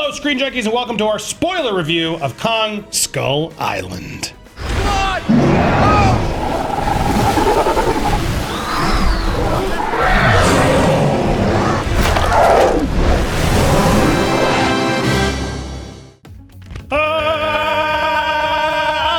Hello, Screen Junkies, and welcome to our spoiler review of Kong Skull Island. I'm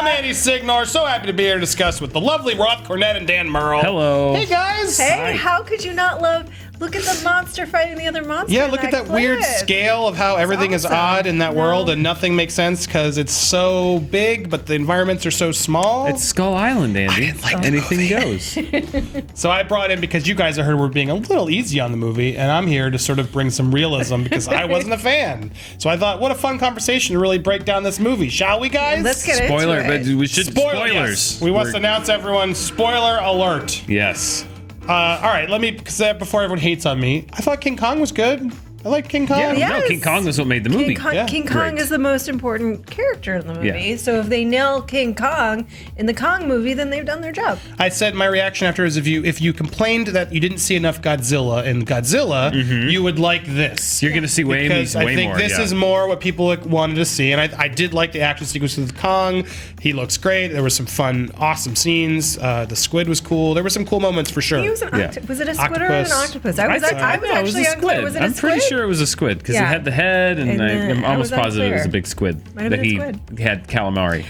Andy Signor, so happy to be here to discuss with the lovely Roth Cornett and Dan Merle. Hello. Hey, guys. Hey, how could you not love... Look at the monster fighting the other monster. Yeah, look at that weird scale of how everything is odd in that world and nothing makes sense because it's so big, but the environments are so small. It's Skull Island, Andy. I didn't like the Anything movie. goes. So I brought in because you guys, I heard, were being a little easy on the movie, and I'm here to sort of bring some realism because I wasn't a fan. So I thought, what a fun conversation to really break down this movie. Shall we, guys? Let's get Spoiler, into it. but we should spoilers. Yes. We must announce everyone, spoiler alert. Yes. All right, because before everyone hates on me, I thought King Kong was good. I like King Kong. Yeah. No, King Kong was what made the movie. King Kong Great. is the most important character in the movie. Yeah. So if they nail King Kong in the Kong movie, then they've done their job. I said my reaction after his review, if you complained that you didn't see enough Godzilla in Godzilla, you would like this. You're going to see way more. Because I think this is more what people wanted to see. And I did like the action sequence with Kong. He looks great. There were some fun, awesome scenes. The squid was cool. There were some cool moments for sure. He was an was it a squid or an octopus? I was actually unclear. Was it a I'm squid? pretty sure it was a squid because it had the head, and I'm almost positive it was a big squid that he had calamari.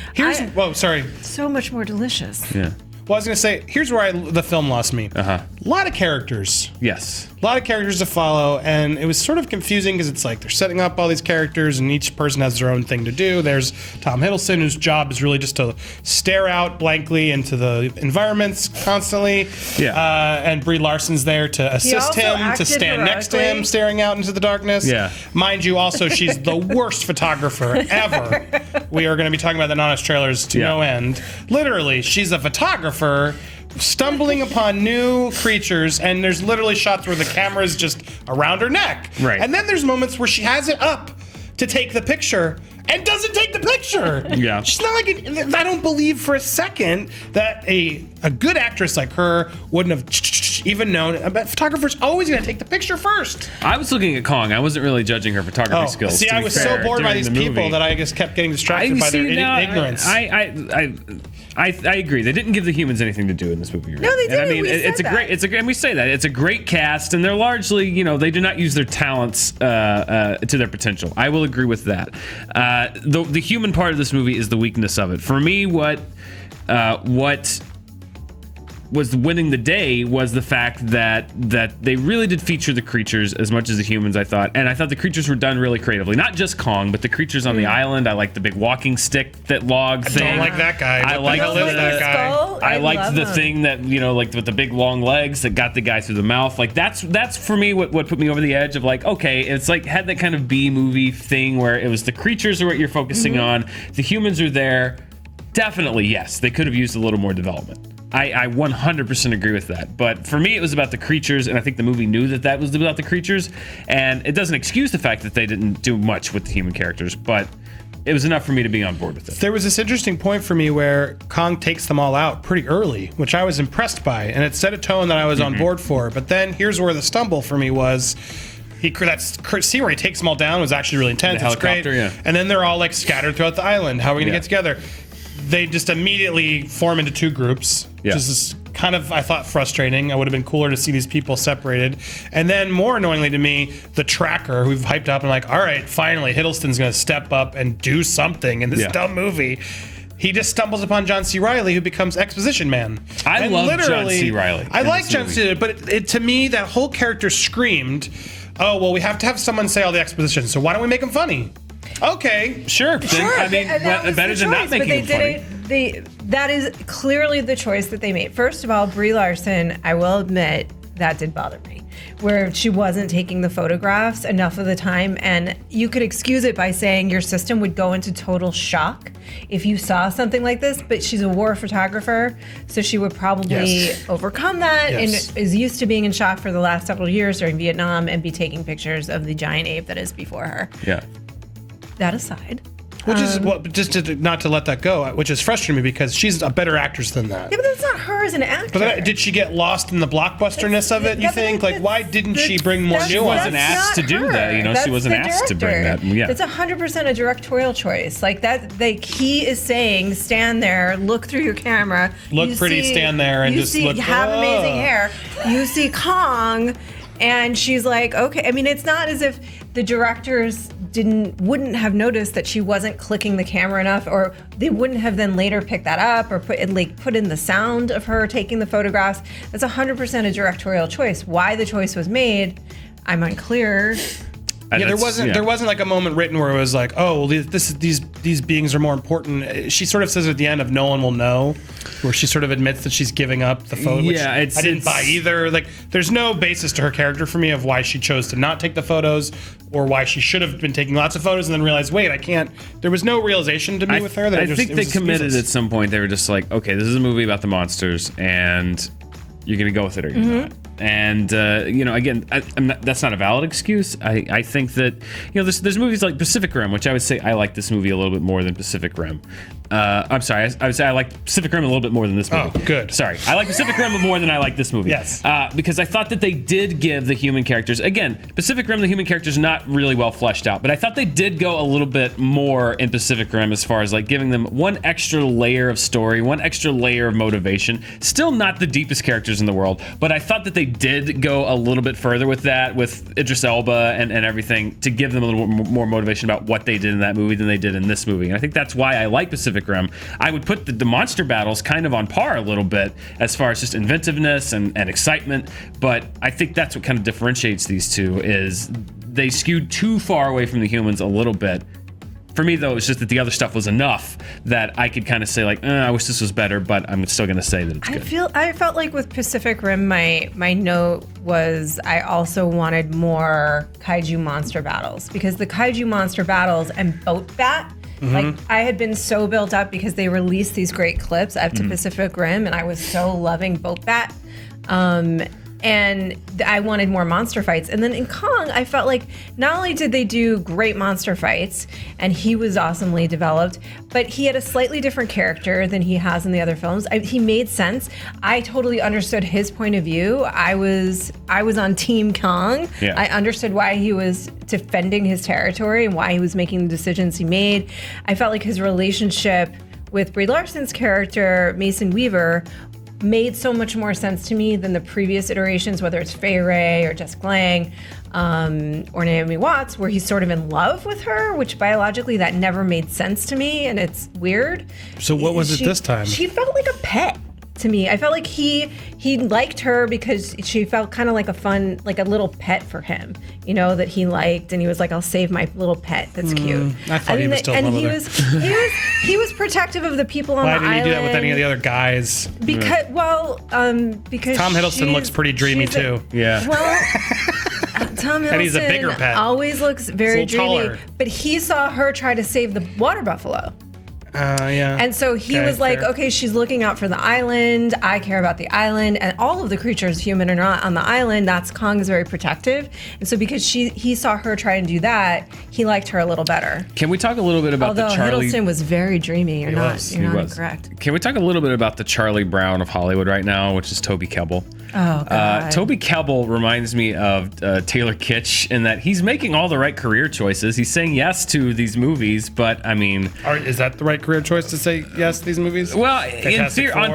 Sorry. So much more delicious. Yeah. Well, I was going to say, here's where the film lost me. A lot of characters. Yes. A lot of characters to follow, and it was sort of confusing because it's like they're setting up all these characters, and each person has their own thing to do. There's Tom Hiddleston, whose job is really just to stare out blankly into the environments constantly. Yeah. And Brie Larson's there to assist him, to stand next to him, staring out into the darkness. Yeah. Mind you, also, she's the worst photographer ever. We are going to be talking about the non-honest trailers to no end. Literally, she's a photographer stumbling upon new creatures, and there's literally shots where the camera is just around her neck. Right. And then there's moments where she has it up to take the picture and doesn't take the picture. Yeah. She's not like I don't believe for a second that a good actress like her wouldn't have even known. But photographer's always going to take the picture first. I was looking at Kong. I wasn't really judging her photography skills. See, I was so bored by these people that I just kept getting distracted by their ignorance. I agree. They didn't give the humans anything to do in this movie. Really. No, they didn't. And I mean, and we say that it's a great cast, and they're largely, they do not use their talents to their potential. I will agree with that. The human part of this movie is the weakness of it. For me, what was winning the day was the fact that they really did feature the creatures as much as the humans, I thought. And I thought the creatures were done really creatively. Not just Kong, but the creatures on the island. I like the big walking stick log thing. I don't like that guy. I like that guy. I liked the thing that, like with the big long legs that got the guy through the mouth. Like that's for me what put me over the edge of like, okay, it's like had that kind of B movie thing where it was the creatures are what you're focusing on. The humans are there. Definitely, yes. They could have used a little more development. I 100% agree with that. But for me, it was about the creatures, and I think the movie knew that was about the creatures. And it doesn't excuse the fact that they didn't do much with the human characters, but it was enough for me to be on board with it. There was this interesting point for me where Kong takes them all out pretty early, which I was impressed by, and it set a tone that I was on board for. But then here's where the stumble for me was. That scene where he takes them all down was actually really intense. The it's great. Yeah. And then they're all like scattered throughout the island. How are we going to get together? They just immediately form into two groups, which is kind of, I thought, frustrating. It would have been cooler to see these people separated. And then more annoyingly to me, the tracker, who we've hyped up and like, all right, finally, Hiddleston's going to step up and do something in this dumb movie. He just stumbles upon John C. Reilly, who becomes Exposition Man. I love John C. Reilly. I like John C. But to me, that whole character screamed, oh, well, we have to have someone say all the exposition, so why don't we make him funny? Okay, sure. I mean, better than not making it funny. That is clearly the choice that they made. First of all, Brie Larson, I will admit, that did bother me, where she wasn't taking the photographs enough of the time. And you could excuse it by saying your system would go into total shock if you saw something like this. But she's a war photographer, so she would probably overcome that and is used to being in shock for the last several years during Vietnam and be taking pictures of the giant ape that is before her. Yeah. That aside, Which is not to let that go, which is frustrating me because she's a better actress than that. Yeah, but that's not her as an actor. But did she get lost in the blockbusterness of it? You think? Like, why didn't she bring more nuance? She wasn't asked to do that. You know, she wasn't asked to bring that. Yeah, it's 100% a directorial choice. Like that, he is saying, stand there, look through your camera, look pretty, stand there, and just look. Have amazing hair. You see Kong, and she's like, okay. I mean, it's not as if the directors wouldn't have noticed that she wasn't clicking the camera enough, or they wouldn't have then later picked that up or put in the sound of her taking the photographs. That's 100% a directorial choice. Why the choice was made, I'm unclear. Yeah, there wasn't like a moment written where it was like, oh, well, these beings are more important. She sort of says at the end of "No one will know," where she sort of admits that she's giving up the photo. Yeah, which I didn't buy either. Like, there's no basis to her character for me of why she chose to not take the photos, or why she should have been taking lots of photos and then realized, wait, I can't. There was no realization to me with her. That I think they committed at some point. They were just like, okay, this is a movie about the monsters, and you're gonna go with it or you're not. And again, that's not a valid excuse. I think that there's movies like Pacific Rim, which I would say I like this movie a little bit more than Pacific Rim. I'm sorry, I would say I like Pacific Rim a little bit more than this movie. Oh, good. Sorry, I like Pacific Rim more than I like this movie. Yes. Because I thought that they did give the human characters, again, Pacific Rim, the human characters not really well fleshed out, but I thought they did go a little bit more in Pacific Rim as far as like giving them one extra layer of story, one extra layer of motivation. Still not the deepest characters in the world, but I thought that they did go a little bit further with that, with Idris Elba and everything, to give them a little more motivation about what they did in that movie than they did in this movie. And I think that's why I like Pacific Rim. I would put the monster battles kind of on par a little bit as far as just inventiveness and excitement, but I think that's what kind of differentiates these two, is they skewed too far away from the humans a little bit. For me, though, it's just that the other stuff was enough that I could kind of say, like, I wish this was better, but I'm still going to say that it's good. I felt like with Pacific Rim, my note was I also wanted more kaiju monster battles, because the kaiju monster battles and Boat Bat, like, I had been so built up because they released these great clips up to Pacific Rim, and I was so loving Boat Bat. And I wanted more monster fights. And then in Kong, I felt like not only did they do great monster fights, and he was awesomely developed, but he had a slightly different character than he has in the other films. He made sense. I totally understood his point of view. I was on Team Kong. Yeah. I understood why he was defending his territory and why he was making the decisions he made. I felt like his relationship with Brie Larson's character, Mason Weaver, made so much more sense to me than the previous iterations, whether it's Fay Wray or Jessica Lange or Naomi Watts, where he's sort of in love with her, which biologically that never made sense to me, and it's weird. So what was it this time? She felt like a pet to me. I felt like he liked her because she felt kind of like a fun, like a little pet for him, that he liked, and he was like, I'll save my little pet. That's cute. I thought he was still in love with her. He was protective of the people on the island. Why didn't he do that with any of the other guys? Because Tom Hiddleston looks pretty dreamy too. Yeah. Well, Tom Hiddleston And he's a bigger pet. always looks very dreamy, taller. but he saw her try to save the water buffalo. Yeah. And so he was like, fair. okay, she's looking out for the island. I care about the island. And all of the creatures, human or not, on the island, Kong is very protective. And so because he saw her try and do that, he liked her a little better. Can we talk a little bit about Although the Charlie... Hiddleston was very dreamy. You're not He was. incorrect. Can we talk a little bit about the Charlie Brown of Hollywood right now, which is Toby Kebbell? Oh, God. Toby Kebbell reminds me of Taylor Kitsch in that he's making all the right career choices. He's saying yes to these movies, but I mean... Is that the right career choice to say yes to these movies? Well, in theory, on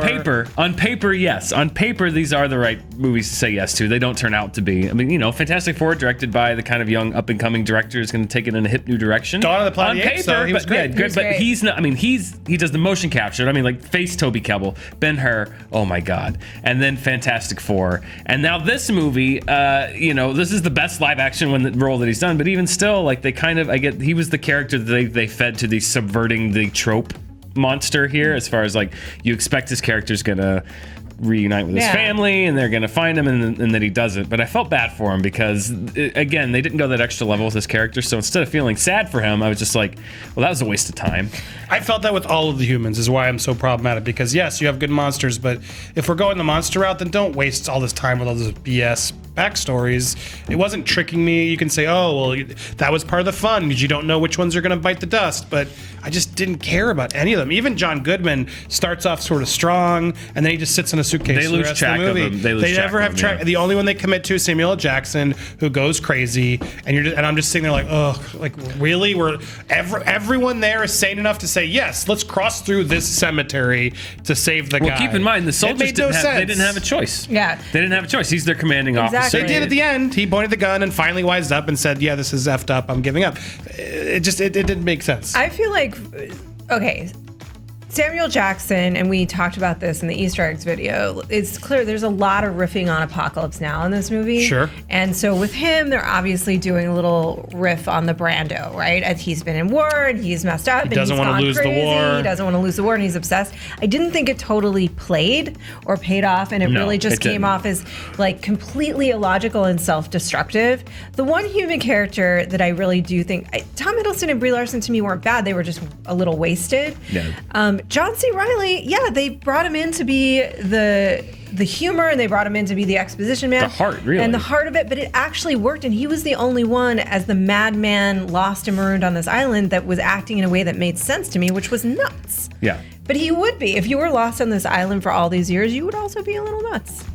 paper, yes. On paper, these are the right movies to say yes to. They don't turn out to be. I mean, Fantastic Four, directed by the kind of young up-and-coming director, is going to take it in a hip new direction. Dawn of the Planet of the Apes, so he was great. Yeah, but he's not. I mean, he does the motion capture. I mean, like face Toby Kebbell, Ben-Hur. Oh my God! And then Fantastic Four, and now this movie. This is the best live-action role that he's done. But even still, like he was the character that they fed to the subverting the trope monster here, as far as like you expect his character's gonna reunite with his family and they're gonna find him, and then he doesn't. But I felt bad for him because again, they didn't go that extra level with his character. So instead of feeling sad for him, I was just like, well, that was a waste of time. I felt that with all of the humans, is why I'm so problematic, because yes, you have good monsters, but if we're going the monster route, then don't waste all this time with all this BS backstories. It wasn't tricking me. You can say, oh, well, that was part of the fun because you don't know which ones are going to bite the dust. But I just didn't care about any of them. Even John Goodman starts off sort of strong, and then he just sits in a suitcase. They lose track of him. They never have track. The only one they commit to is Samuel L. Jackson, who goes crazy, and I'm just sitting there like, oh, like really? Everyone there is sane enough to say, yes, let's cross through this cemetery to save the guy. Well, keep in mind, the soldiers didn't have a choice. Yeah. They didn't have a choice. He's their commanding officer. They did at the end. He pointed the gun and finally wised up and said, yeah, this is effed up. I'm giving up. It didn't make sense. I feel like, okay, Samuel Jackson, and we talked about this in the Easter eggs video, it's clear there's a lot of riffing on Apocalypse Now in this movie. Sure. And so with him, they're obviously doing a little riff on the Brando, right? And he's been in war, and he's messed up, and doesn't he's want to gone lose the crazy. war. He doesn't want to lose the war, and he's obsessed. I didn't think it totally played or paid off, and it really just came off as like completely illogical and self-destructive. The one human character that I really do think, Tom Hiddleston and Brie Larson to me weren't bad. They were just a little wasted. Yeah. John C. Reilly, yeah, they brought him in to be the humor, and they brought him in to be the exposition man. The heart, really. And the heart of it, but it actually worked, and he was the only one as the madman lost and marooned on this island that was acting in a way that made sense to me, which was nuts. Yeah. But he would be. If you were lost on this island for all these years, you would also be a little nuts.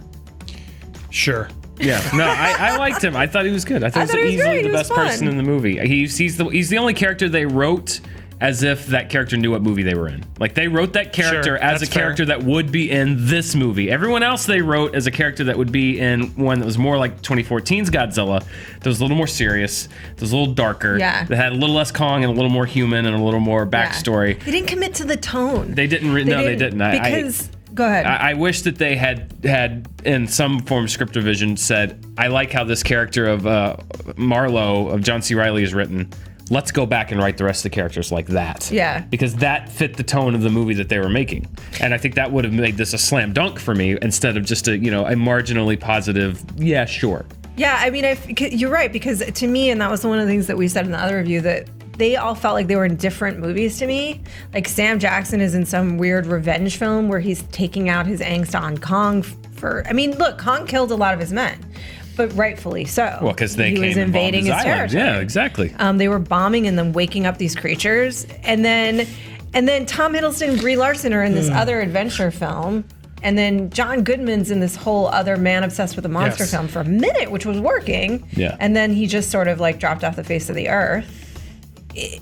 Sure. Yeah, no, I liked him. I thought he was good. I thought he was easily the best person in the movie. He's the only character they wrote as if that character knew what movie they were in. Like, they wrote that character as a character that would be in this movie. Everyone else they wrote as a character that would be in one that was more like 2014's Godzilla, that was a little more serious, that was a little darker, that had a little less Kong and a little more human and a little more backstory. They didn't commit to the tone. They didn't. They didn't. Because... Go ahead. I wish that they had in some form of script revision said, I like how this character of Marlowe, of John C. Reilly, is written. Let's go back and write the rest of the characters like that. Yeah. Because that fit the tone of the movie that they were making. And I think that would have made this a slam dunk for me instead of just a marginally positive, yeah, sure. Yeah, I mean, you're right, because to me, and that was one of the things that we said in the other review, that they all felt like they were in different movies to me. Like, Sam Jackson is in some weird revenge film where he's taking out his angst on Kong look, Kong killed a lot of his men, but rightfully so. Well, because he was invading his territory. Yeah, exactly. They were bombing and then waking up these creatures. And then Tom Hiddleston and Brie Larson are in this other adventure film. And then John Goodman's in this whole other man obsessed with a monster film for a minute, which was working. Yeah. And then he just sort of like dropped off the face of the earth.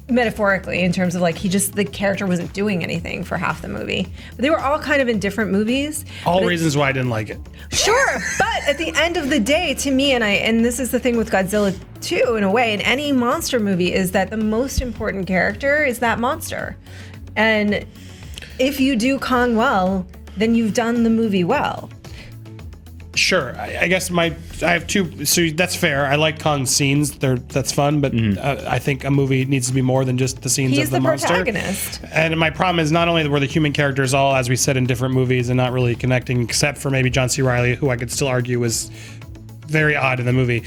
Metaphorically, in terms of like the character wasn't doing anything for half the movie. But they were all kind of in different movies. All reasons why I didn't like it. Sure, but at the end of the day, to me, and this is the thing with Godzilla too, in a way, in any monster movie, is that the most important character is that monster. And if you do Kong well, then you've done the movie well. Sure, I guess I have two. So that's fair. I like Kong's scenes; that's fun. But I think a movie needs to be more than just the scenes of the monster. He's the protagonist. And my problem is not only were the human characters all, as we said, in different movies and not really connecting, except for maybe John C. Reilly, who I could still argue was very odd in the movie.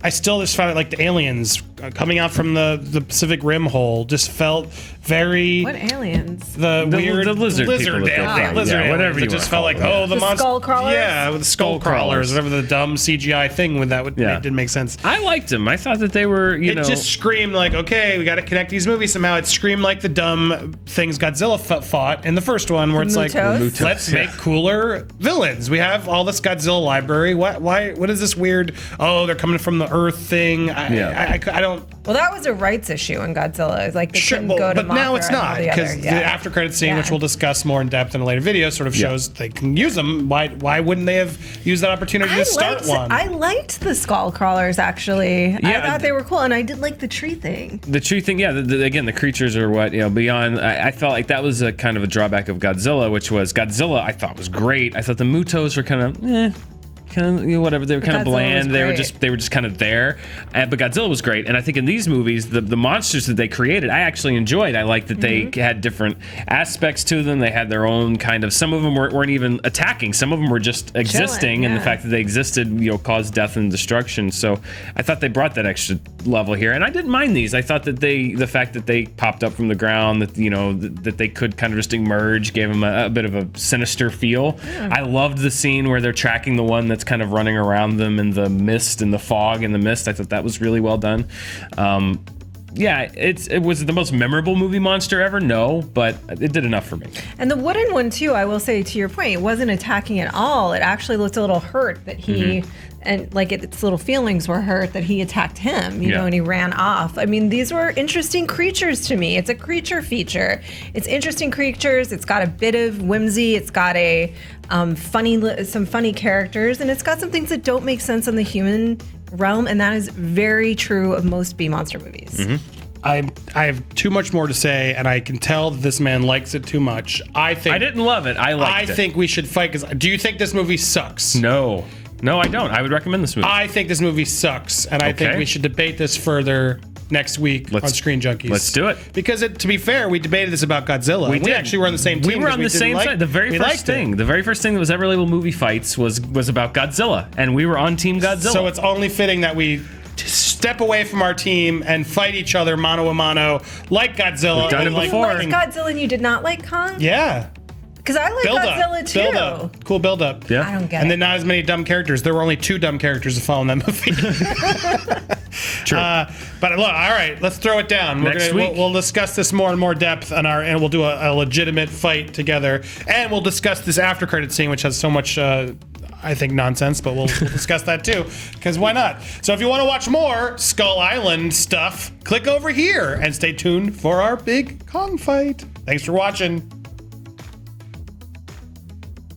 I still just found it like the aliens coming out from the Pacific Rim hole just felt very. What aliens? The weird lizard lizard aliens. Whatever you It just want felt to like, call it. the monster. Skull crawlers? Yeah, with the skull crawlers, whatever the dumb CGI thing with that didn't make sense. I liked them. I thought that they were, It just screamed like, okay, we got to connect these movies somehow. It screamed like the dumb things Godzilla fought in the first one, where it's like, let's make cooler villains. We have all this Godzilla library. What is this weird? Oh, they're coming from the Earth thing. I don't. Well, that was a rights issue in Godzilla. It's like they couldn't go to but now it's not, because the after credit scene, which we'll discuss more in depth in a later video, sort of shows they can use them. Why wouldn't they have used that opportunity to start one? I liked the skull crawlers, actually. I thought they were cool, and I did like the tree thing. The tree thing, again, the creatures are what, beyond. I felt like that was a kind of a drawback of Godzilla, which was Godzilla I thought was great. I thought the Mutos were kind of whatever. They were kind of bland. They were just kind of there. But Godzilla was great. And I think in these movies, the monsters that they created, I actually enjoyed. I liked that they had different aspects to them. They had their own kind of. Some of them weren't even attacking. Some of them were just existing, and the fact that they existed, caused death and destruction. So I thought they brought that extra level here, and I didn't mind these. I thought that the fact that they popped up from the ground, that that they could kind of just emerge, gave them a bit of a sinister feel. I loved the scene where they're tracking the one that's that's kind of running around them in the mist and the fog and the mist. I thought that was really well done. Yeah, it was the most memorable movie monster ever. No, but it did enough for me. And the wooden one too, I will say to your point, it wasn't attacking at all. It actually looked a little hurt that he, and like its little feelings were hurt that he attacked him, you know, and he ran off. I mean, these were interesting creatures to me. It's a creature feature. It's interesting creatures. It's got a bit of whimsy. It's got a some funny characters, and it's got some things that don't make sense in the human realm, and that is very true of most B monster movies. I have too much more to say, and I can tell that this man likes it too much. I didn't love it. I liked it. I think we should fight. Do you think this movie sucks? No, I don't. I would recommend this movie. I think this movie sucks, and I think we should debate this further next week on Screen Junkies. Let's do it. Because to be fair, we debated this about Godzilla. We actually were on the same team. We were on the same side. The very first thing that was ever labeled movie fights was about Godzilla, and we were on Team Godzilla. So it's only fitting that we step away from our team and fight each other mano a mano like Godzilla. We've done it before. You liked Godzilla and you did not like Kong? Yeah. Because I like Godzilla too. Build up. Cool build up. Yeah. I don't get it. And then not as many dumb characters. There were only 2 dumb characters to follow in that movie. True. But look, all right, let's throw it down. Next week. We'll discuss this more and more depth and we'll do a legitimate fight together. And we'll discuss this after credit scene, which has so much I think nonsense, but we'll discuss that too, because why not? So if you want to watch more Skull Island stuff, click over here and stay tuned for our big Kong fight. Thanks for watching.